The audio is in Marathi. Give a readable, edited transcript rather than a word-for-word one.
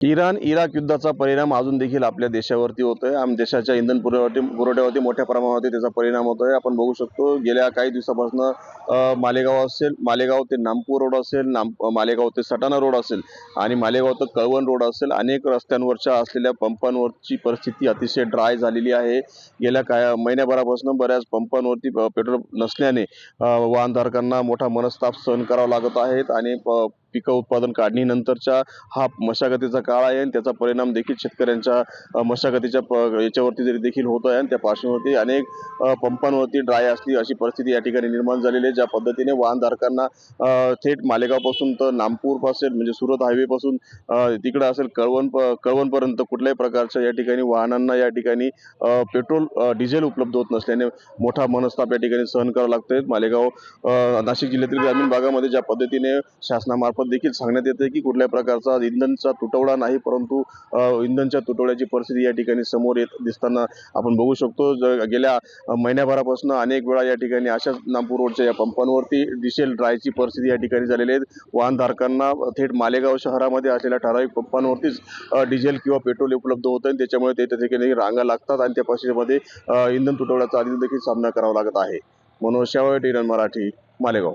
इराण-इराक युद्धाचा परिणाम अजून देखील आपल्या देशावरती होतोय. देशाच्या इंधन पुरवठ्यावरती मोठ्या प्रमाणावरती त्याचा परिणाम होतोय. आपण बघू शकतो गेल्या काही दिवसापासून मालेगाव ते नामपूर रोड असेल, मालेगाव ते सटाणा रोड असेल आणि मालेगाव ते कळवण रोड असेल, अनेक रस्त्यांवरच्या असलेल्या पंपांवरची परिस्थिती अतिशय ड्राय झालेली आहे. गेल्या काही महिन्याभरापासून बऱ्याच पंपांवरती पेट्रोल नसल्याने वाहनधारकांना मोठा मनस्ताप सहन करावा लागत आहेत आणि पिकं उत्पादन काढणीनंतरच्या हा मशागतीचा काळ आहे आणि त्याचा परिणाम देखील शेतकऱ्यांच्या मशागतीच्या याच्यावरती देखील होत आहे आणि त्या पार्श्वभूमीवरती अनेक पंपांवरती ड्राय असली अशी परिस्थिती या ठिकाणी निर्माण झालेली आहे. ज्या पद्धतीने वाहनधारकांना थेट मालेगावपासून तर नामपूर असेल म्हणजे सुरत हायवे पासून तिकडे असेल कळवणपर्यंत कुठल्याही प्रकारच्या या ठिकाणी वाहनांना या ठिकाणी पेट्रोल डिझेल उपलब्ध होत नसल्याने मोठा मनस्ताप या ठिकाणी सहन करावा लागतोय. नाशिक जिल्ह्यातील ग्रामीण भागामध्ये ज्या पद्धतीने शासनामार्फत देखील सांगण्यात येते की कुठल्याही प्रकारचा इंधनचा तुटवडा नाही, परंतु इंधनच्या तुटवड्याची परिस्थिती या ठिकाणी समोर येत दिसताना आपण बघू शकतो. गेल्या महिन्याभरापासून अनेक वेळा या ठिकाणी अशाच नागपूर रोडच्या या पंपांवरती डिझेल ड्रायची परिस्थिती या ठिकाणी झालेली आहे. वाहनधारकांना थेट मालेगाव शहरामध्ये असलेल्या ठराविक पंपांवरतीच डिझेल किंवा पेट्रोल उपलब्ध होतं आणि त्याच्यामुळे ते त्या ठिकाणी रांगा लागतात आणि त्या परिस्थितीमध्ये इंधन तुटवड्याचा आधी देखील सामना करावा लागत आहे. मनोज शेवाळे, टी मराठी, मालेगाव.